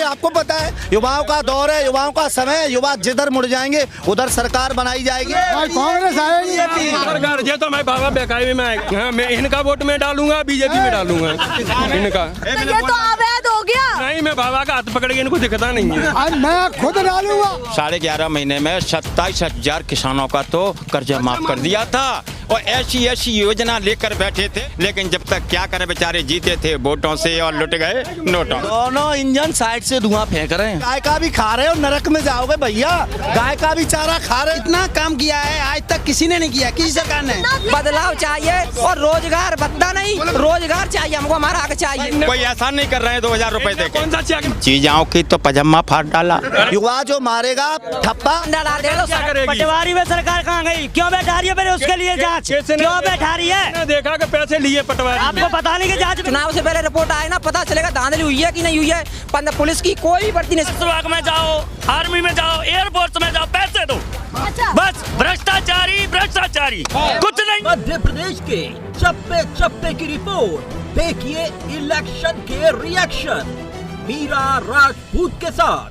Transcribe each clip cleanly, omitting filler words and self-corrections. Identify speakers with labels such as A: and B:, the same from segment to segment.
A: आपको पता है युवाओं का दौर है, युवाओं का समय है, युवा जिधर मुड़ जाएंगे उधर सरकार बनाई जाएगी।
B: कांग्रेस आएगी
C: सरकार ये तो मैं बाबा बेकायदे में आएगा। मैं इनका वोट में डालूंगा, बीजेपी में डालूंगा इनका।
D: तो ये तो अवैध हो गया।
C: नहीं, मैं बाबा का हाथ पकड़ के इनको दिखता नहीं है।
B: मैं खुद डालूंगा।
E: 11.5 महीने में 27,000 किसानों का तो कर्जा माफ कर दिया था और ऐसी योजना लेकर बैठे थे, लेकिन जब तक क्या करे बेचारे जीते थे वोटों से और लुट गए नोटों।
A: दोनों इंजन साइड से धुआं फेंक रहे हैं। गाय का भी खा रहे हो, नरक में जाओगे भैया। गाय का भी चारा खा रहे।
F: इतना काम किया है आज तक किसी ने नहीं किया, किसी सरकार ने। बदलाव चाहिए और रोजगार भत्ता नहीं, रोजगार चाहिए हमको, हमारा हक चाहिए।
E: कोई ऐसा नहीं कर रहे हैं 2,000 रुपए दे
C: कौन सा चाहिए?
E: चीजाओं की तो पजामा फाड़ डाला।
A: युवा जो मारेगा ठप्पा
F: पटवारी में सरकार कहाँ गई? क्यों बैठा रही है फिर उसके लिए जांच? क्यों बैठा रही है?
C: देखा कि पैसे लिए पटवारी।
F: आपको पता नहीं कि जांच चुनाव से पहले रिपोर्ट आए ना, पता चलेगा धांधली हुई है कि नहीं हुई है। पुलिस की कोई भर्ती नहीं।
G: विभाग में जाओ, आर्मी में जाओ, एयरफोर्स में जाओ, पैसे दो। बस भ्रष्टाचारी भ्रष्टाचारी, कुछ नहीं।
H: मध्य प्रदेश के चप्पे चप्पे की रिपोर्ट देखिए इलेक्शन के रिएक्शन मीरा राजपूत के साथ।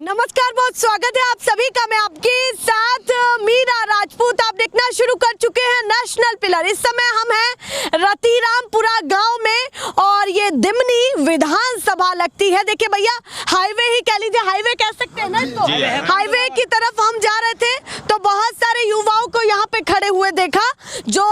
D: नमस्कार, बहुत स्वागत है आप सभी का। मैं आपके साथ मीरा राजपूत। आप देखना शुरू कर चुके हैं नेशनल पिलर। इस समय हम हैं रतिरामपुरा गांव में और ये दिमनी विधानसभा लगती है। देखिए भैया, हाईवे ही कह लीजिए, हाईवे कह सकते हैं ना इसको। हाईवे की तरफ हम जा रहे थे तो बहुत सारे युवाओं को यहाँ पे खड़े हुए देखा जो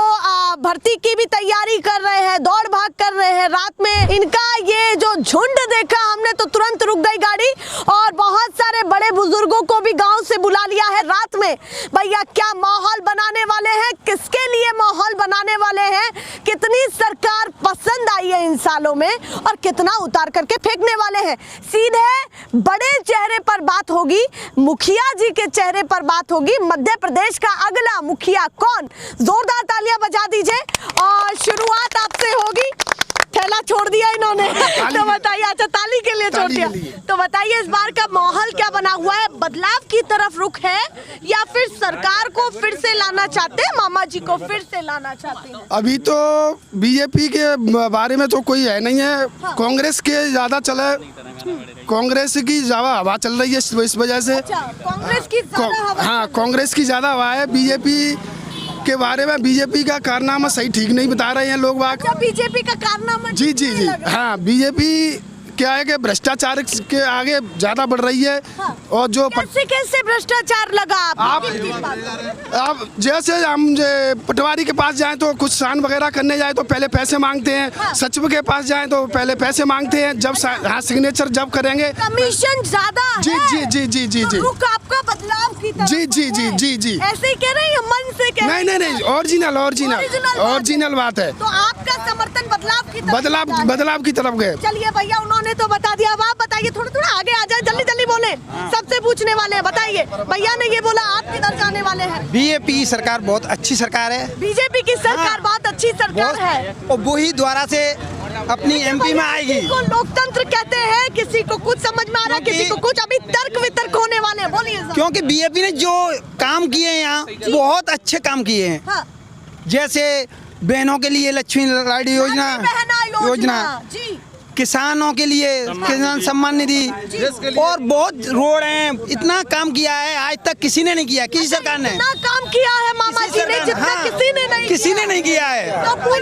D: भर्ती की भी तैयारी कर रहे हैं, दौड़ भाग कर रहे हैं। रात में इनका ये जो झुंड देखा हमने तो तुरंत रुक गई गाड़ी और बहुत सारे बड़े बुजुर्गों को भी गांव से बुला लिया है रात में। भैया क्या माहौल बनाने वाले हैं, किसके लिए माहौल बनाने वाले हैं, कितनी सरकार पसंद आई है इन सालों में और कितना उतार करके फेंकने वाले हैं। सीधे बड़े चेहरे पर बात होगी, मुखिया जी के चेहरे पर बात होगी। मध्य प्रदेश का अगला मुखिया कौन? जोरदार तालियां बजा दीजिए और शुरुआत आपसे होगी। थैला छोड़ दिया इन्होंने तो बताइए। अच्छा, ताली के लिए छोड़ दिया। तो बताइए इस बार का माहौल क्या बना हुआ है? बदलाव की तरफ रुख है या फिर सरकार को फिर से लाना चाहते हैं, मामा जी को फिर से लाना चाहते हैं?
B: अभी तो बीजेपी के बारे में तो कोई है नहीं है। कांग्रेस के ज्यादा चले, कांग्रेस की ज्यादा हवा चल रही है इस वजह से।
D: अच्छा, कांग्रेस की ज्यादा हवा।
B: हाँ, कांग्रेस की ज्यादा हवा है। बीजेपी के बारे में बीजेपी का कारनामा सही ठीक नहीं बता रहे हैं लोग बाग।
D: बीजेपी का कारनामा
B: जी जी जी हाँ, बीजेपी क्या है कि भ्रष्टाचार के आगे ज्यादा बढ़ रही है। हाँ। और जो
D: कैसे भ्रष्टाचार लगा
B: आप जैसे हम पटवारी के पास जाएं तो कुछ साइन वगैरह करने जाए तो पहले पैसे मांगते हैं। हाँ। सचिव के पास जाएं तो पहले पैसे मांगते हैं, जब हाँ सिग्नेचर जब करेंगे
D: कमीशन ज्यादा
B: जी जी जी जी जी जी
D: आपका बदलाव की तरफ
B: जी जी जी जी जी
D: ऐसे ही कह रहे हैं, मन से कह रहे हैं?
B: नहीं, ओरिजिनल ओरिजिनल ओरिजिनल बात है।
D: तो आपका समर्थन बदलाव की तरफ,
B: बदलाव की तरफ गए।
D: चलिए भैया, उन्होंने तो बता दिया। अब आप बताइए, थोड़ा आगे आ जाए, जल्दी जल्दी बोले, सबसे पूछने वाले हैं। बताइए, भैया ने ये बोला, आप किधर जाने वाले हैं?
F: बीजेपी सरकार बहुत अच्छी सरकार है।
D: बीजेपी की सरकार बहुत अच्छी सरकार है
F: और वही द्वारा से अपनी एमपी में आएगी।
D: किसी को लोकतंत्र कहते हैं, किसी को कुछ समझ में आ रहा है, किसी को कुछ। अभी तर्क वितर्क होने वाले हैं, बोलिए।
F: क्योंकि बीजेपी ने जो काम किए हैं यहाँ बहुत अच्छे काम किए हैं।
D: हाँ।
F: जैसे बहनों के लिए लक्ष्मी लाड़ी योजना, किसानों के लिए किसान सम्मान निधि और बहुत रोड हैं। इतना काम किया है आज तक किसी ने नहीं किया, किसी सरकार ने।
D: इतना काम किया है मामा जी ने जितना
F: हाँ,
D: किसी ने नहीं
F: किया है।
D: तो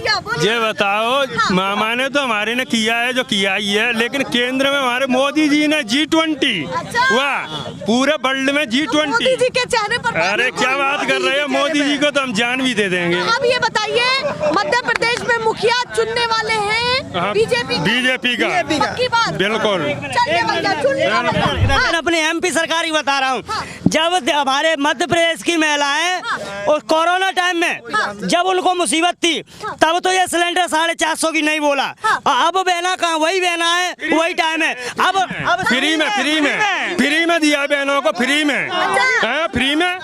C: ये बताओ,
D: हाँ।
C: मामा ने तो हमारे ने किया है जो किया ही है, लेकिन केंद्र में हमारे मोदी जी ने G20। वाह, पूरे वर्ल्ड में G20।
D: मोदी जी के चेहरे पर
C: अरे क्या बात कर रहे हो, मोदी जी को तो हम जान भी दे देंगे।
D: अब ये बताइए, मध्य प्रदेश में मुखिया चुनने वाले हैं बीजेपी
C: का
D: पक्की बात?
C: बिल्कुल।
F: मैं अपने एमपी सरकार ही बता रहा हूँ।
D: हाँ।
F: जब हमारे मध्य प्रदेश की महिलाएं और कोरोना टाइम में जब उनको मुसीबत थी तब तो ये सिलेंडर 450 की नहीं बोला। अब बहना कहाँ, वही बहना है, वही टाइम है। अब
C: फ्री में दिया बहनों को, फ्री में दिया, फ्री में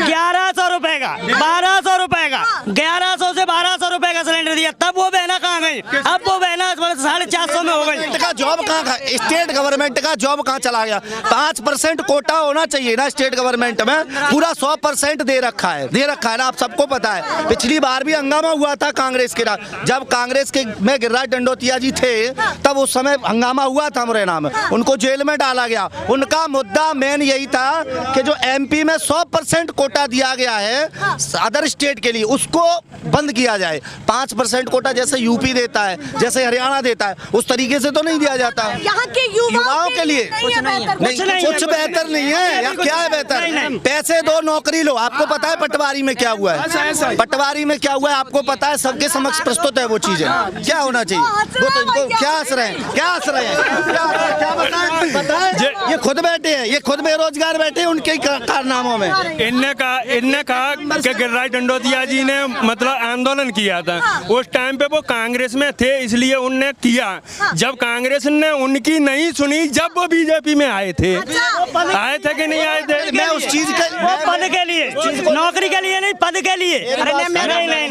C: 1100
F: रुपए का, 1200 रुपए का, 1100 से 1200 रुपए का सिलेंडर दिया। तब वो बहना कहाँ
G: गई, अब वो बहना 450 में हो गई।
A: का जॉब कहाँ, स्टेट गवर्नमेंट का जॉब कहाँ चला गया? 5% कोटा होना चाहिए ना स्टेट गवर्नमेंट में, पूरा 100% दे रखा है ना, आप सबको पता है। पिछली बार भी हंगामा हुआ था कांग्रेस के साथ, जब कांग्रेस के में गिरिराज दंडोतिया जी थे तब उस समय हंगामा हुआ था मुरैना में, उनको जेल में डाला गया। उनका मुद्दा मेन यही था कि जो एमपी में 100% कोटा दिया गया है अदर स्टेट के लिए, उसको बंद किया जाए। 5% कोटा जैसे यूपी देता है, जैसे हरियाणा देता है, उस तरीके से तो नहीं दिया जाता।
D: यहाँ के युवाओं के लिए
A: नहीं, कुछ बेहतर नहीं है। या क्या है बेहतर? पैसे दो, नौकरी लो। आपको पता है पटवारी में क्या हुआ है? पटवारी में क्या हुआ है आपको पता है? सबके समक्ष प्रस्तुत है वो चीजें। क्या होना चाहिए? वो तो इनको क्या हंस रहे हैं? क्या बताएं? ये खुद बैठे हैं, ये खुद बेरोजगार बैठे हैं उनके कारनामों में।
C: इनने कहा कि गिरिराज दंडोतिया जी ने मतलब आंदोलन किया था, उस टाइम पे वो कांग्रेस में थे इसलिए उनने किया। जब कांग्रेस ने उनकी नहीं सुनी, जब वो बीजेपी में आए थे कि नहीं आए थे?
A: मैं उस चीज
G: पद के लिए, नौकरी के लिए नहीं, पद के लिए। नहीं,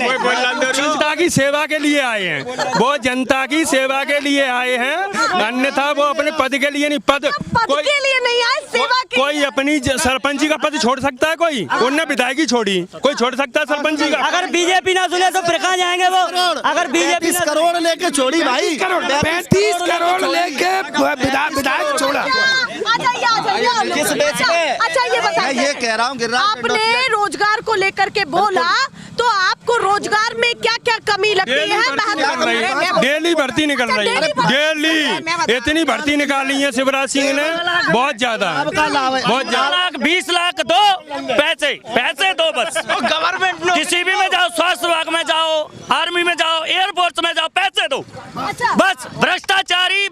C: जनता की सेवा के लिए आए हैं, वो जनता की सेवा के लिए आए हैं, अन्यथा वो अपने पद के लिए नहीं। पद
D: के लिए नहीं आए, सेवा के
C: कोई अपनी सरपंची का पद छोड़ सकता है? कोई उनने विधायकी छोड़ी, कोई छोड़ सकता है सरपंची का?
G: अगर बीजेपी ना सुने तो फिर कहाँ जाएंगे वो? अगर बीजेपी
A: 35 करोड़ लेके छोड़ी भाई,
B: 35 करोड़ लेके विधायक छोड़ा।
A: किस बेच पे?
D: अच्छा ये
A: मैं
D: बताइए,
A: ये कह रहा हूँ गिरिराज
D: आपने रोजगार को लेकर के बोला, तो आपको रोजगार में क्या क्या कमी लगती है?
C: डेली भर्ती निकल रही है, डेली इतनी भर्ती निकाली है शिवराज सिंह ने, बहुत ज्यादा, बहुत ज्यादा।
G: 20 लाख दो, पैसे दो बस। गवर्नमेंट किसी भी में जाओ, स्वास्थ्य विभाग में जाओ, आर्मी में जाओ, एयरफोर्स में जाओ, पैसे दो बस। भ्रष्टाचारी,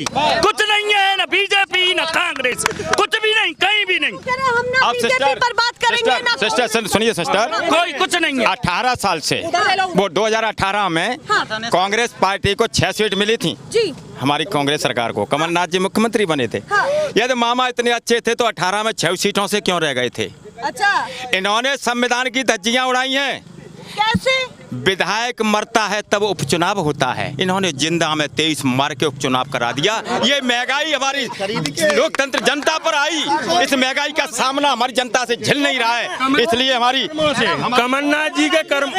G: कुछ नहीं है, ना बीजेपी ना कांग्रेस, कुछ भी नहीं, कहीं भी नहीं।
D: हम बीजेपी पर बात करेंगे ना।
E: सिस्टर सुनिए सिस्टर,
G: कोई कुछ नहीं है।
E: 18 साल से वो 2018 में कांग्रेस पार्टी को 6 सीट मिली थी
D: जी,
E: हमारी कांग्रेस सरकार को। कमलनाथ जी मुख्यमंत्री बने थे। यदि मामा इतने अच्छे थे तो 18 में 6 सीटों से क्यों रह गए थे?
D: अच्छा,
E: इन्होंने संविधान की धज्जियां उड़ाई हैं।
D: कैसे?
E: विधायक मरता है तब उपचुनाव होता है, इन्होंने जिंदा में 23 मार के उपचुनाव करा दिया। ये महंगाई हमारी लोकतंत्र जनता पर आई, इस महंगाई का सामना हमारी जनता से झेल नहीं रहा है, इसलिए हमारी
C: कमलनाथ जी के कर्म,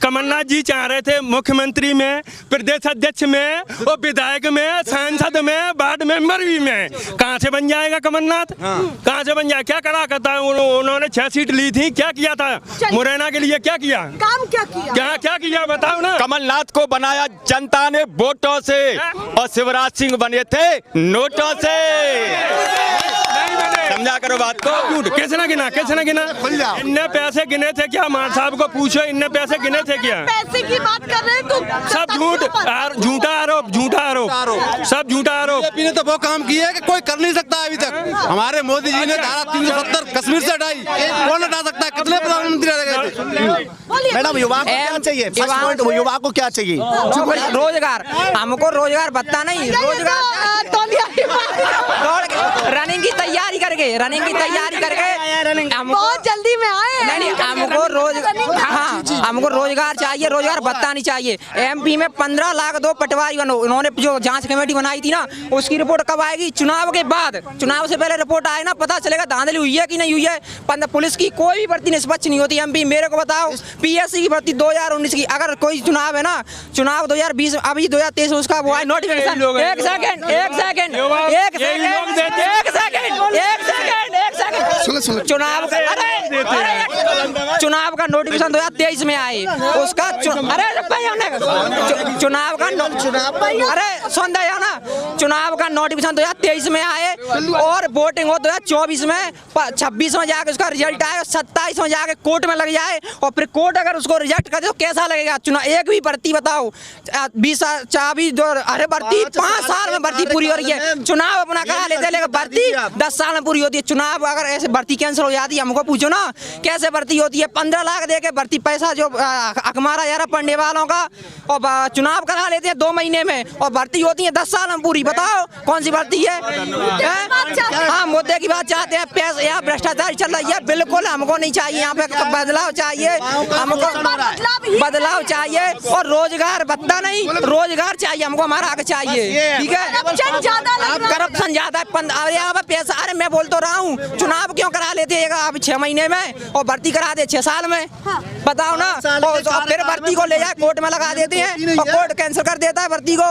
C: कमलनाथ जी चाह रहे थे मुख्यमंत्री में, प्रदेश अध्यक्ष में, और विधायक में, सांसद में, वार्ड मेंबर भी में। कहाँ से बन जाएगा कमलनाथ? कहाँ से बन जाए? क्या करा करता है? उन्होंने 6 सीट ली थी, क्या किया था मुरैना के लिए? क्या किया? क्या किया बताओ ना।
E: कमलनाथ को बनाया जनता ने वोटों से, और शिवराज सिंह बने थे नोटों से। समझा करो बात को।
C: कैसे ना गिना इनने पैसे गिने थे क्या? मान साहब को पूछो, इनने पैसे गिने थे क्या?
D: पैसे की बात कर रहे हैं तो
C: सब झूठा आरोप, सब झूठा आरोप।
I: बीजेपी ने तो वो काम किया है कि कोई कर नहीं सकता अभी तक। हमारे मोदी जी ने धारा 370 कश्मीर से हटाई, कौन हटा सकता है? कितने प्रधानमंत्री रह गए थे?
A: मैडम युवा को क्या चाहिए? युवा को क्या चाहिए?
F: रोजगार, हमको रोजगार भत्ता नहीं, रोजगार रनिंग की तैयारी करके
D: बहुत जल्दी में आए।
F: नहीं, हमको रोजगार चाहिए, रोजगार भत्ता नहीं चाहिए। एमपी में 15 लाख दो पटवारी बनो। उन्होंने जो जांच कमेटी बनाई थी ना, उसकी रिपोर्ट कब आएगी? चुनाव के बाद। चुनाव से पहले रिपोर्ट आए ना, पता चलेगा धांधली हुई है कि नहीं हुई है। पुलिस की कोई भी भर्ती निष्पक्ष नहीं होती एमपी। मेरे को बताओ, पीएससी की भर्ती 2019 की, अगर कोई चुनाव है ना, चुनाव 2020 अभी 2023 उसका वो है नोटिफिकेशन। एक सेकंड चुनाव का नोटिफिकेशन 2023 में आए, उसका चुनाव का नोटिफिकेशन 2023 में आए, और वोटिंग हो 2024 में, 26 में जाके उसका रिजल्ट आए, 27 में जाके कोर्ट में लग जाए, और फिर कोर्ट अगर उसको रिजेक्ट कर दे तो कैसा लगेगा? चुनाव एक भी भर्ती बताओ, 20 अरे भर्ती 5 साल में भर्ती पूरी हो रही है। चुनाव अपना कहा लेते, लेकिन भर्ती 10 साल में पूरी होती है। चुनाव अगर ऐसे भर्ती कैंसिल हो जाती है। हमको पूछो ना कैसे भर्ती होती है। 15 लाख दे के भर्ती पैसा जो हक मारा जा रहा पढ़ने वालों का, और चुनाव करा लेते हैं 2 महीने में, और भर्ती होती है 10 साल में पूरी। बताओ कौन सी भर्ती है? हाँ, मुद्दे की बात चाहते हैं। पैसा यहाँ भ्रष्टाचार चल रही है, बिल्कुल हमको नहीं चाहिए। यहाँ पे बदलाव चाहिए, हमको बदलाव चाहिए, और रोजगार भत्ता नहीं, रोजगार चाहिए हमको, हमारा हक चाहिए। ठीक है, करप्शन ज्यादा है। यहाँ पे पैसा, अरे मैं बोल तो रहा हूँ, चुनाव क्यों करा लेते हैं आप 6 महीने में और भर्ती करा दे 6 साल में? बताओ ना। और फिर भर्ती को ले जाए कोर्ट में लगा देते हैं और कोर्ट कैंसिल कर देता है भर्ती को।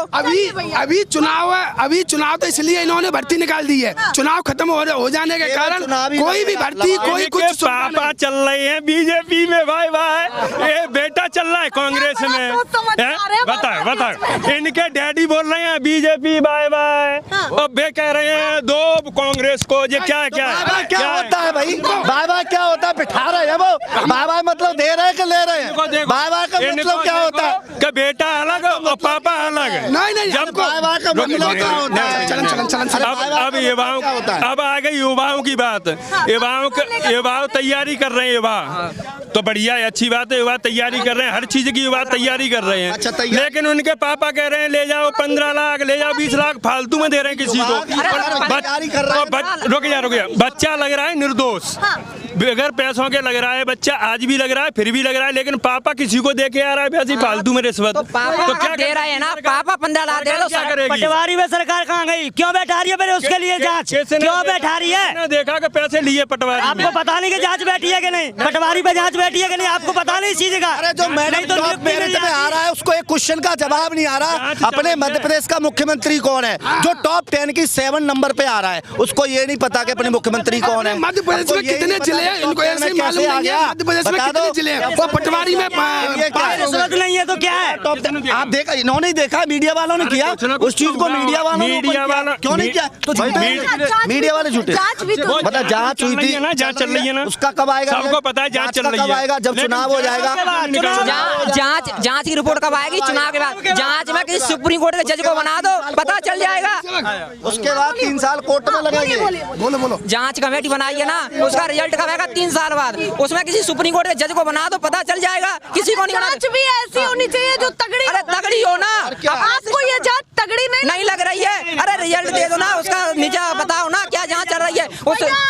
B: अभी चुनाव है, अभी चुनाव तो इसलिए इन्होंने भर्ती निकाल दी है। चुनाव खत्म हो जाने के कारण कोई भी भर्ती, कोई कुछ
C: पापा चल रहे हैं बीजेपी में, भाई भाई ये बेटा चल रहा है कांग्रेस में। बताओ इनके डैडी बोल रहे हैं बीजेपी बाय बाय, और वे कह रहे हैं दो कांग्रेस को। ये क्या
A: क्या होता है भाई? बाय बाय क्या होता है? बिठा रहे हैं वो। बाय बाय मतलब दे रहे हैं कि ले रहे हैं? बाय बाय का मतलब क्या होता है?
C: कि बेटा अलग और पापा अलग।
B: नहीं,
A: जब बाय बाय का मतलब क्या होता है?
C: अब युवाओं, अब आ गई युवाओं की बात। युवा तैयारी कर रहे हैं, युवा तो बढ़िया है, अच्छी बात है। युवा तैयारी कर रहे हैं, हर चीज की युवा तैयारी कर रहे हैं। लेकिन उनके पापा कह रहे हैं ले जाओ 15 लाख, ले जाओ 20 लाख, फालतू में दे रहे हैं किसी को। रुक जा, बच्चा लग रहा है निर्दोष, बगैर पैसों के लग रहा है बच्चा, आज भी लग रहा है, फिर भी लग रहा है, लेकिन पापा किसी को दे के आ रहा है वैसे फालतू में रिश्वत।
F: तो क्या दे रहे हैं ना, पापा 15 लाख दे दो।
G: पटवारी में सरकार कहाँ गई? क्यों बैठा रही है मेरे उसके लिए जांच? क्यों बैठा रही है?
C: देखा कि पैसे लिए पटवारी।
G: आपको पता नहीं कि जांच बैठी है कि नहीं? पटवारी पे जांच बैठी है कि नहीं? आपको पता नहीं इस चीज का?
A: अरे जो मैडम टॉप मेरिट में आ रहा है उसको एक क्वेश्चन का जवाब नहीं आ रहा। अपने मध्य प्रदेश का मुख्यमंत्री कौन है? जो टॉप 10 की 7 नंबर पे आ रहा है, उसको ये नहीं पता कि अपने मुख्यमंत्री कौन है।
B: मध्य प्रदेश में कितने जिले हैं इनको ऐसे ही मालूम नहीं है। मध्य प्रदेश में कितने जिले हैं? वो पटवारी में
G: नहीं है तो क्या है?
A: आप देखा, इन्होंने देखा, मीडिया वालों ने किया उस चीज को। मीडिया वालों क्यों नहीं किया? तो मीडिया वाले झूठे। मतलब जांच हुई थी,
C: जांच चल रही है ना,
A: उसका कब आएगा?
C: सबको पता है जांच चल रही है।
A: कब आएगा? जब चुनाव हो जाएगा।
F: जांच की रिपोर्ट कब आएगी? चुनाव के बाद। जांच में किसी सुप्रीम कोर्ट के जज को बना दो, पता चल जाएगा।
A: उसके बाद 3 साल कोर्ट में लगेंगे। बोलो।
F: जांच कमेटी बनाई है ना, उसका रिजल्ट कब आएगा? 3 साल बाद। उसमें किसी सुप्रीम कोर्ट के जज को बना दो, पता चल जाएगा। किसी को नहीं बना।
D: जांच भी ऐसी होनी चाहिए जो तगड़ी।
F: अरे तगड़ी हो ना।
D: आपको ये जांच तगड़ी नहीं
F: लग रही है? अरे रिजल्ट दे दो ना, उसका नीचे बताओ ना क्या जांच चल रही है।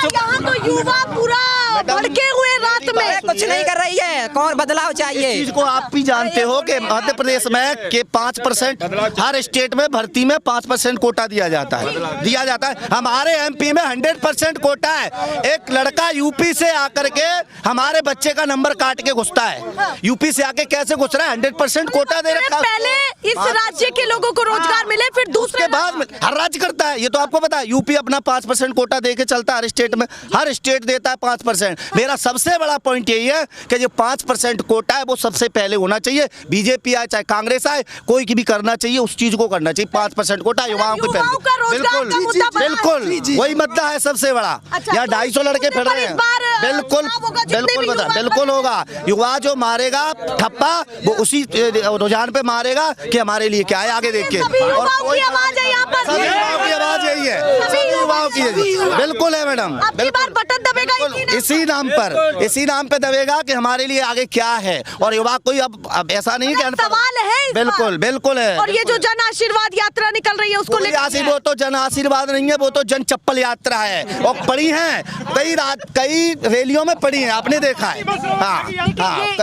D: यहाँ तो युवा पूरा भड़के हुए रात में
F: कुछ नहीं कर रही है। कौन बदलाव चाहिए?
A: इस चीज को आप भी जानते हो कि मध्य प्रदेश में के 5% हर स्टेट में भर्ती में 5% कोटा दिया जाता है। हमारे एमपी में 100% कोटा है। एक लड़का यूपी से आकर के हमारे बच्चे का नंबर काट के घुसता है। यूपी से आके कैसे घुस रहा है? 100% कोटा दे रखा है।
D: पहले इस राज्य के लोगों को रोजगार मिले, फिर दूसरे
A: बाद में हर राज्य करता है। ये तो आपको पता है। यूपी अपना 5% कोटा दे के चलता है हर स्टेट में। हर स्टेट देता है 5%। मेरा सबसे बड़ा पॉइंट यही है कि जो 5% कोटा है वो सबसे पहले होना चाहिए। बीजेपी आए चाहे कांग्रेस आए, कोई की भी करना चाहिए, उस चीज को करना चाहिए। 5% कोटा युवाओं के पहले। बिल्कुल वही मुद्दा है सबसे बड़ा। यहाँ 250 लड़के फिर रहे हैं। बिल्कुल होगा। युवा जो मारेगा ठप्पा वो उसी रुझान पे मारेगा कि हमारे लिए क्या है आगे देख के। और कोई आवाज है यहाँ पर, सभी आवाज यही है, सभी युवाओं की। बिल्कुल है मैडम,
D: बटन दबेगा
A: इसी नाम पे दबेगा कि हमारे लिए आगे क्या है। और युवा कोई अब ऐसा नहीं है।
D: सवाल है,
A: बिल्कुल है।
D: और ये जो जन आशीर्वाद यात्रा निकल रही है उसको लेकर,
A: वो तो जन आशीर्वाद नहीं है, वो तो जन चप्पल यात्रा है। और पड़ी है कई रैलियों में पड़ी है, आपने देखा है।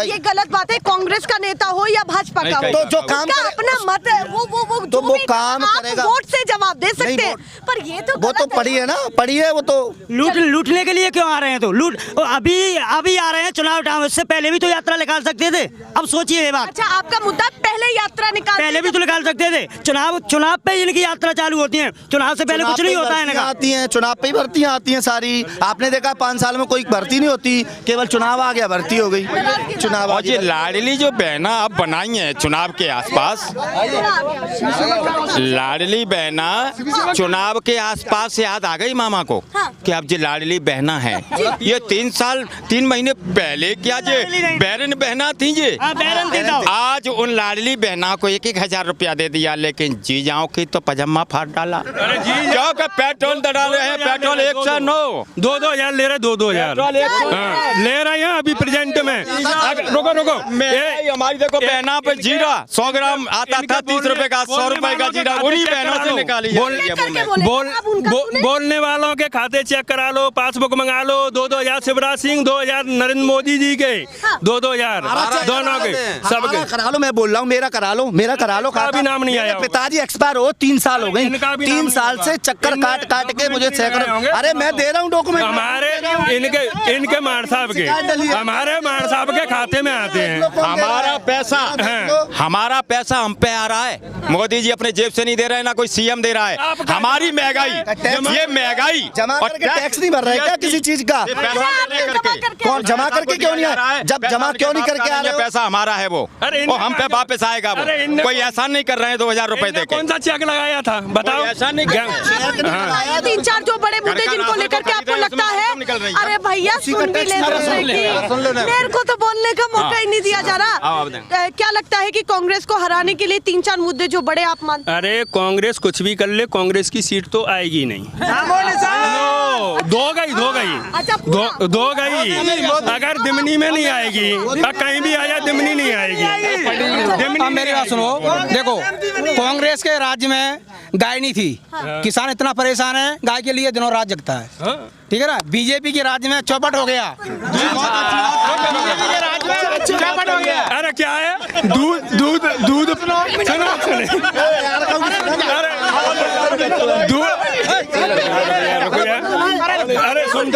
D: ये गलत बात है। कांग्रेस का नेता हो या भाजपा का हो,
A: तो जो काम
D: अपना मत है वो काम करेगा। वोट से जवाब दे सकते हैं, पर ये तो
A: वो तो पड़ी है ना, पड़ी है। वो तो
G: लूटने के लिए क्यों आ रहे हैं? तो लूट अभी आ रहे हैं चुनाव टाइम, इससे पहले भी तो यात्रा निकाल सकते थे। अब सोचिए ये बात।
D: अच्छा, आपका मुद्दा पहले यात्रा
G: पहले भी तो निकाल सकते थे। चुनाव पे इनकी यात्रा चालू होती है, चुनाव से पहले कुछ नहीं होता है।
A: आती है चुनाव पे ही भर्तियां आती हैं सारी। आपने देखा 5 साल में कोई भर्ती नहीं होती, केवल चुनाव आ गया भर्ती हो गई। चुनाव
E: और ये लाडली जो बहना अब बनाई है चुनाव के आसपास, लाडली बहना चुनाव के आसपास से आज याद आ गई मामा को
D: हाँ।
E: कि अब जो लाडली बहना है ये 3 महीने पहले क्या जे बैरन बहना थी ये आज उन लाडली बहना को 1,000 रुपया दे दिया, लेकिन जीजाओं की तो पजामा फाड़ डाला। क्योंकि पेट्रोल डाल रहे हैं, पेट्रोल 109
C: 2,000 ले रहे, 2,000 ले रहे हैं अभी प्रेजेंट में। रुको
E: हमारी देखो बहना पे जीरा 100 ग्राम आता था 30 रुपए का, 100 रुपए का जीरा उन्हीं बहनों से निकाली।
C: बोलने वालों के खाते चेक करा लो, पासबुक मंगा लो। 2,000 शिवराज सिंह, 2,000 नरेंद्र मोदी जी के, 2,000 दोनों के, सबके
A: करा लो। मैं बोल रहा हूँ मेरा करा लो, मेरा करा लो।
C: भी नाम नहीं आया।
A: पिताजी एक्सपायर हो 3 साल हो गए, 3 साल से चक्कर काट के मुझे सैकड़ों। अरे मैं दे रहा हूँ डॉक्यूमेंट।
C: हमारे इनके मार साहब के, हमारे मार साहब के खाते में आते हैं।
E: हमारा पैसा हम पे आ रहा है। मोदी जी अपने जेब से नहीं दे रहे हैं, ना कोई सीएम दे रहा है। हमारी महंगाई, ये महंगाई
A: जमा करके टैक्स नहीं भर रहे क्या किसी चीज का? कौन जमा करके क्यों नहीं आ रहा है? जब जमा क्यों नहीं करके आ रहे हो?
E: पैसा हमारा है वो हम पे वापस आएगा। वो कोई एहसान नहीं कर रहे हैं 2,000 रुपए देके।
C: कौन सा चेक लगाया था बताओ?
E: ऐसा नहीं
D: 3-4 जो बड़े मुद्दे जिनको लेकर के आपको लगता है, अरे भैया सुन भी ले, मेरे को तो बोलने का मौका ही नहीं दिया जा रहा। क्या लगता है कि कांग्रेस को हराने के लिए 3-4 मुद्दे जो बड़े आप मानते?
C: अरे कांग्रेस कुछ भी कर ले, कांग्रेस की सीट तो आएगी नहीं। दो गई अगर दिमनी में नहीं आएगी, कहीं भी आ जाए दिमनी नहीं आएगी।
F: मेरी बात सुनो, देखो कांग्रेस के राज्य में गाय नहीं थी, किसान इतना परेशान है, गाय के लिए दिनों रात जगता है, ठीक है ना। बीजेपी के राज्य में चौपट हो गया।
C: अरे क्या है? दूध अरे सुन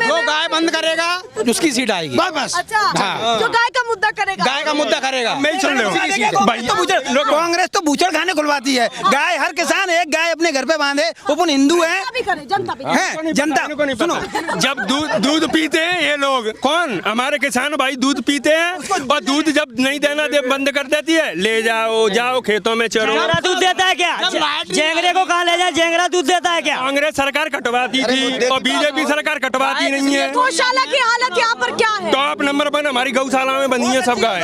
F: जो गाय बंद करेगा उसकी सीट आएगी।
D: बस अच्छा, जो गाय का मुद्दा करेगा,
C: मैं सुन लो।
F: कांग्रेस तो बूचड़ खाने खुलवाती है। गाय हर किसान एक गाय अपने घर पे बांधे, अपन हिंदू है, जनता सुनो।
C: जब दूध पीते हैं ये लोग, कौन हमारे किसान भाई दूध पीते हैं, और दूध जब नहीं देना बंद कर देती है, ले जाओ खेतों में चरो।
G: दूध देता है क्या? जेंगरे को कहाँ ले जाए? जेंगरा दूध देता है क्या?
C: कांग्रेस सरकार कटवाती थी और बीजेपी सरकार कटवाती नहीं है।
D: गौशाला की हालत यहाँ पर क्या है?
C: टॉप नंबर 1 हमारी गौशाला में बनी है सब गाय।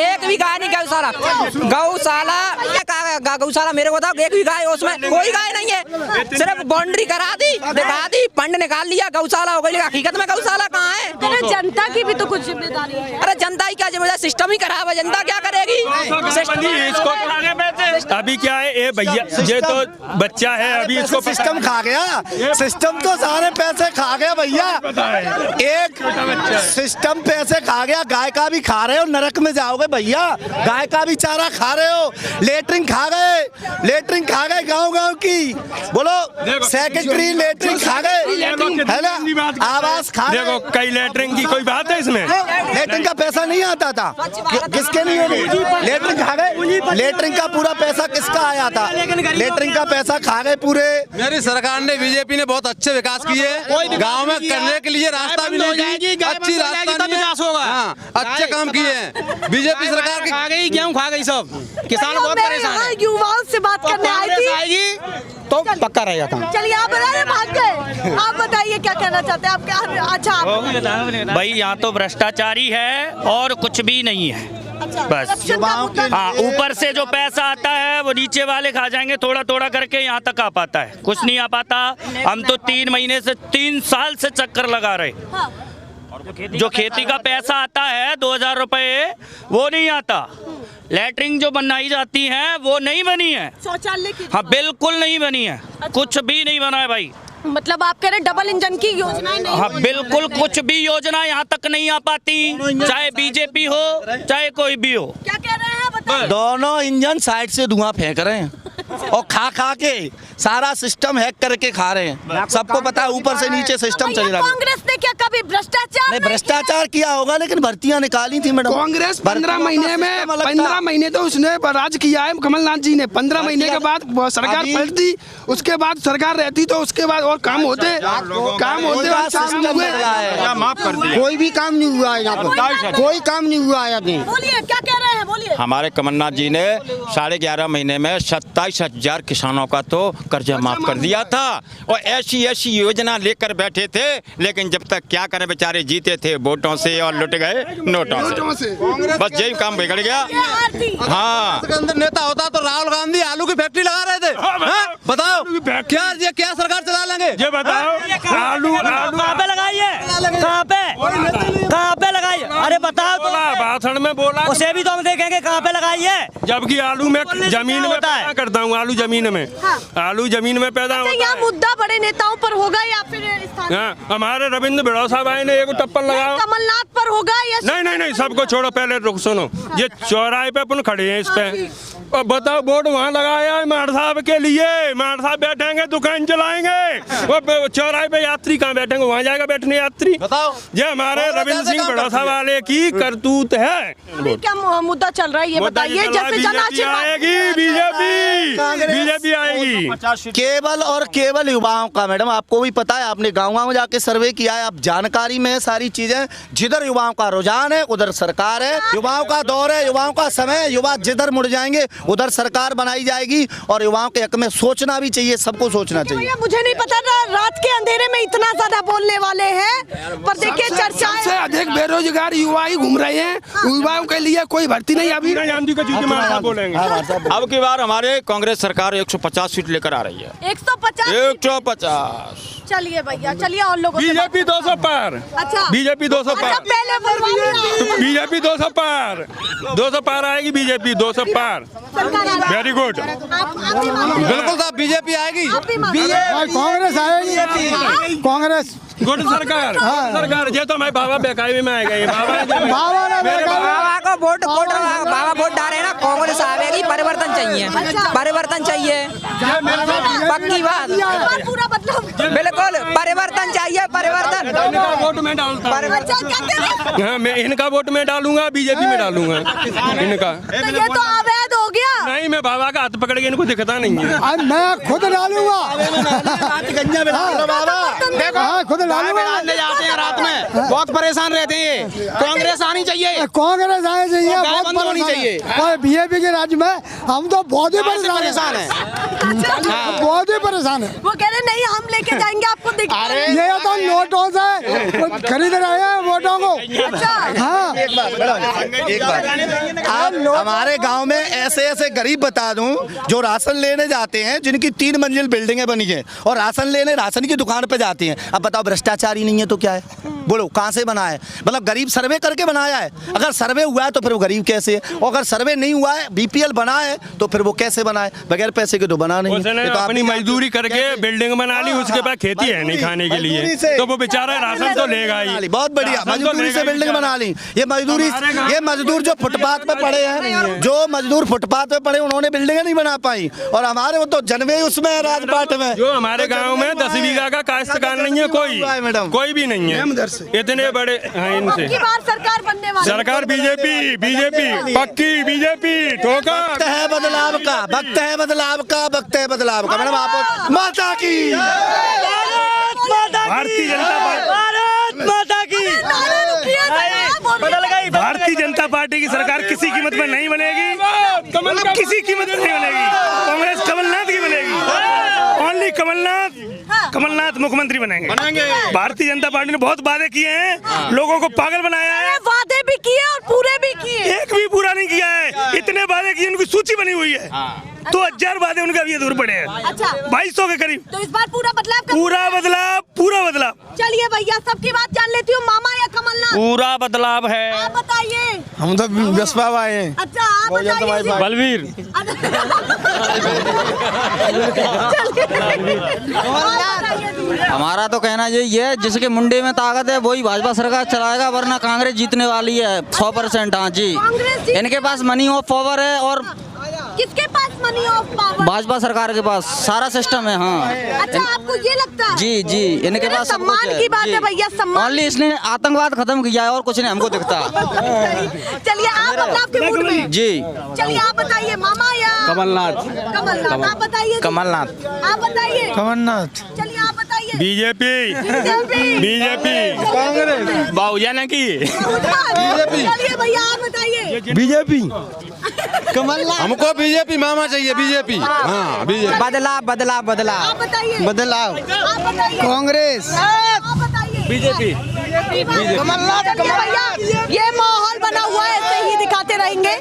J: एक भी गाय नहीं, गौशाला मेरे को बताओ, एक भी गाय उसमें कोई गाय नहीं है। सिर्फ बाउंड्री करा दी, दिखा दी, फंड निकाल लिया, गौशाला हो गई। हकीकत में गौशाला कहाँ है?
D: अरे जनता की भी तो कुछ जिम्मेदारी है।
J: अरे जनता की क्या जिम्मेदारी? सिस्टम ही खराब है, जनता क्या करेगी?
C: अभी क्या है ये भैया, ये तो बच्चा है अभी, इसको
A: सिस्टम खा गया। सिस्टम तो सारे पैसे खा गया भैया। एक सिस्टम पैसे खा गया, गाय का भी खा रहे हो, नरक में जाओगे भैया। गाय का भी चारा खा रहे हो, लेटरिन खा गए गांव की। बोलो सेक्रेटरी लेटरिन खा गए है ना, आवास खा गए।
C: देखो कई लेटरिन की कोई बात है इसमें?
A: लेटरिन का पैसा नहीं आता था, किसके लिए? लेटरिन खा गए। लेटरिन का पूरा पैसा किसका आया था? लेटरिन का पैसा खा गए पूरे।
I: मेरी सरकार ने, बीजेपी ने बहुत अच्छे विकास किए, गांव में करने के लिए रास्ता भी नहीं दी, अच्छी रास्ता विकास होगा। अच्छे काम किए हैं बीजेपी सरकार की।
F: खा गई गेहूं, खा गई सब, किसान बहुत परेशान है।
D: युवाओं से बात करने आई थी,
F: आएगी तो पक्का रहेगा काम।
D: चलिए आप बताइए, भाग गए। आप बताइए क्या कहना चाहते हैं आप? क्या अच्छा
G: भाई यहाँ तो भ्रष्टाचारी है और कुछ भी नहीं है। बस हाँ, ऊपर से जो पैसा आता है वो नीचे वाले खा जाएंगे, थोड़ा थोड़ा करके यहाँ तक आ पाता है, कुछ नहीं आ पाता। हम तो 3 महीने से 3 साल से चक्कर लगा रहे। जो खेती का पैसा आता है 2,000 रुपए, वो नहीं आता। लैटरिन जो बनाई जाती है वो नहीं बनी है,
D: शौचालय की,
G: हाँ बिल्कुल नहीं बनी है, कुछ भी नहीं बना है भाई।
D: मतलब आप कह रहे डबल इंजन की योजनाएं नहीं?
G: हाँ बिल्कुल, कुछ भी योजना यहाँ तक नहीं आ पाती, चाहे बीजेपी हो चाहे कोई भी हो।
D: क्या कह रहे हैं बताइए?
A: दोनों इंजन साइड से धुआं फेंक रहे हैं। और खा खा के सारा सिस्टम हैक करके खा रहे हैं। सबको पता है ऊपर से नीचे सिस्टम चल रहा है।
D: कांग्रेस ने क्या कभी भ्रष्टाचार
A: नहीं, भ्रष्टाचार किया होगा लेकिन भर्तियां निकाली थी मैडम।
B: कांग्रेस 15 महीने में 15 महीने तो उसने राज किया है कमलनाथ जी ने। 15 महीने के बाद सरकार पलटी, उसके बाद सरकार रहती तो उसके बाद और काम होते
E: माफ कर दिया।
F: कोई भी काम नहीं हुआ है यहाँ पर, कोई काम नहीं हुआ है अभी।
D: बोलिए क्या कह रहे हैं, बोलिए।
E: हमारे कमलनाथ जी ने 11.5 महीने में 27,000 किसानों का तो कर्जा माफ कर दिया था और ऐसी योजना लेकर बैठे थे, लेकिन जब तक क्या करे बेचारे, जीते थे वोटों से और लुट गए नोटों से। बस यही काम बिगड़ गया। हाँ,
I: के अंदर नेता होता तो राहुल गांधी आलू की फैक्ट्री लगा रहे थे। हाँ? बताओ क्या सरकार चला लेंगे?
C: ये बताओ आलू
G: कहाँ पे लगाइए, कहाँ पे लगाइए? अरे बताओ तो।
C: भाषण में बोला
G: उसे भी तो हम देखेंगे कहाँ पे लगाइए।
C: जबकि आलू में जमीन में पैदा करता हूँ, आलू जमीन में, आलू जमीन में पैदा होता
D: यहाँ
C: है।
D: मुद्दा बड़े नेताओं पर होगा या फिर
C: हाँ, हमारे रविंद्र बिड़ौसा भाई ने एक टप्पल लगाया।
D: कमलनाथ पर होगा या
C: नहीं, सबको छोड़ो, पहले रुक सुनो। ये चौराहे पे अपन खड़े हैं इस पे, और बताओ बोर्ड वहाँ लगाया है मार साहब के लिए। मार साहब बैठेंगे, दुकान चलाएंगे, वो चौराहे पे यात्री कहाँ बैठेंगे, वहाँ जाएगा बैठने यात्री।
I: बताओ,
C: ये हमारे रविंद्र सिंह बिड़ौसा वाले की करतूत है।
D: अभी क्या मुद्दा चल रहा है ये बताइए। जैसे जन आशीर्वाद
C: आएगी बीजेपी आएगी।
A: केवल और केवल युवाओं का, मैडम आपको भी पता है, आपने गाँव जाके सर्वे किया है, आप जानकारी में है सारी चीजें। जिधर युवाओं का रुझान है उधर सरकार है, युवाओं का दौर है, युवाओं का समय, युवा जिधर मुड़ जाएंगे उधर सरकार बनाई जाएगी। और युवाओं के हक में सोचना भी चाहिए, सबको सोचना चाहिए।
D: मुझे नहीं पता रात के अंधेरे में इतना ज्यादा बोलने वाले हैं, पर देखिए चर्चा
B: सबसे अधिक बेरोजगार युवा ही घूम रहे हैं। युवाओं के लिए कोई भर्ती नहीं अभी।
C: बोलेंगे
E: अब की बार हमारे कांग्रेस सरकार 150 सीट लेकर आ रही है।
D: 150। चलिए भैया, चलिए और लोगों से
C: बीजेपी 200 पार।
D: अच्छा,
C: बीजेपी 200 पार।
D: पहले बोलवाइए।
C: बीजेपी 200 पार आएगी, बीजेपी 200 पार। वेरी गुड,
I: बिल्कुल साहब, बीजेपी आएगी।
F: कांग्रेस आएगी, कांग्रेस
C: गुड सरकार। सरकार ये तो मैं बाबा बेकाई में आएगा। ये बाबा
J: बाबा को वोट बाबा वोट डाले ना, कांग्रेस आएगी। परिवर्तन चाहिए, परिवर्तन चाहिए, पक्की बात।
D: पूरा मतलब
J: बिल्कुल परिवर्तन चाहिए, परिवर्तन।
C: वोट में डालता हाँ, मैं इनका वोट में डालूंगा, बीजेपी में डालूंगा इनका।
D: तो ये तो अवैध हो गया।
C: नहीं, मैं बाबा का हाथ पकड़ के इनको दिखता नहीं है।
F: मैं खुद डालूंगा, खुद डालने
K: जाते हैं रात में, बहुत परेशान रहते हैं। कांग्रेस आनी चाहिए,
F: कांग्रेस आनी चाहिए,
K: बंद होनी चाहिए।
F: और बीजेपी के राज्य में हम तो बहुत ही परेशान है, बहुत ही परेशान है।
D: वो कह रहे नहीं हम लेके जाएंगे आपको
F: ये तो नोटों से खरीद रहे हैं वोटों को। हाँ,
A: एक बात आप हमारे गांव में ऐसे गरीब बता दूं जो राशन लेने जाते हैं, जिनकी 3 मंजिल बिल्डिंगें बनी हैं और राशन लेने राशन की दुकान पे जाते हैं। अब बताओ भ्रष्टाचार ही नहीं है तो क्या है? बोलो कहाँ से बना है? मतलब गरीब सर्वे करके बनाया है। अगर सर्वे हुआ है तो फिर वो गरीब कैसे है, और अगर सर्वे नहीं हुआ है, बीपीएल बना है, तो फिर वो कैसे बना है? बगैर पैसे के तो बना नहीं।
C: तो अपनी मजदूरी करके बिल्डिंग बना ली, उसके बाद खेती है नहीं खाने के लिए, तो वो बेचारा राशन तो लेगा ही।
A: बहुत बढ़िया, मजदूरी से बिल्डिंग बना ली। ये मजदूर जो फुटपाथ पे पड़े हैं, जो मजदूर फुटपाथ पे पड़े, उन्होंने बिल्डिंग नहीं बना पाई। और हमारे वो तो जनवे उसमें है, राजपाट में।
C: जो हमारे गाँव में 10 बीघा का काश्तकार नहीं है, कोई भी नहीं है। इतने बड़े इनसे
D: सरकार बनने वाली,
C: सरकार बीजेपी पक्की, बीजेपी ठोका।
A: वक्त है बदलाव का, वक्त है बदलाव का, वक्त है बदलाव का। मैडम आप माता की
C: भारतीय जनता पार्टी, भारतीय जनता पार्टी की सरकार किसी कीमत पर नहीं बनेगी, किसी कीमत पर नहीं बनेगी। कांग्रेस कमलनाथ की बनेगी, ओनली कमलनाथ मुख्यमंत्री बनेंगे। भारतीय जनता पार्टी ने बहुत वादे किए हैं, लोगों को पागल बनाया है।
D: वादे भी किए और पूरे भी किए,
C: एक भी पूरा नहीं किया है। इतने वादे किए, उनकी सूची बनी हुई है। 2000 वादे उनका अभी अधूरे पड़े हैं।
D: अच्छा,
C: 2200 के करीब।
D: तो इस बार पूरा बदलाव,
C: पूरा बदलाव।
D: चलिए भैया, सबकी बात जान लेती हूँ, मामा या कमलनाथ?
G: पूरा बदलाव है।
D: आप बताइए।
F: हम तो बसपा आए हैं।
D: अच्छा, आप बताइए।
C: बलवीर
K: हमारा तो कहना यही है, जिसके मुंडे में ताकत है वही भाजपा सरकार चलाएगा, वरना कांग्रेस जीतने वाली है 100%। हाँ जी, इनके पास मनी ऑफ पावर है और
D: किसके पास मनी ऑफ पावर?
K: भाजपा सरकार के पास सारा सिस्टम है। हाँ
D: अच्छा, आपको ये लगता है?
K: जी जी, इनके पास सब कुछ
D: सम्मान
K: है।
D: की बात
K: जी।
D: है भैया, सम्मान।
K: ओनली इसने आतंकवाद खत्म किया है और कुछ नहीं हमको दिखता।
D: चलिए आप बदलाव के मूड में।
K: जी
D: चलिए आप बताइए, मामा या
I: कमलनाथ।
D: कमलनाथ, आप बताइए।
I: कमलनाथ।
D: आप बताइए।
F: कमलनाथ।
D: चलिए आप बताइए।
C: बीजेपी
D: बीजेपी
C: कांग्रेस बहुजन की
D: चलिए भैया आप बताइए।
C: बीजेपी
I: हमको बीजेपी मामा चाहिए, बीजेपी। हाँ बीजेपी।
J: बदलाव बदलाव बदलाव
D: आप बताइए।
F: बदलाव।
D: आप बताइए।
F: कांग्रेस।
D: आप बताइए।
C: बीजेपी
D: कमलनाथ। चलिए भैया, ये माहौल बना हुआ है, ऐसे ही दिखाते रहेंगे।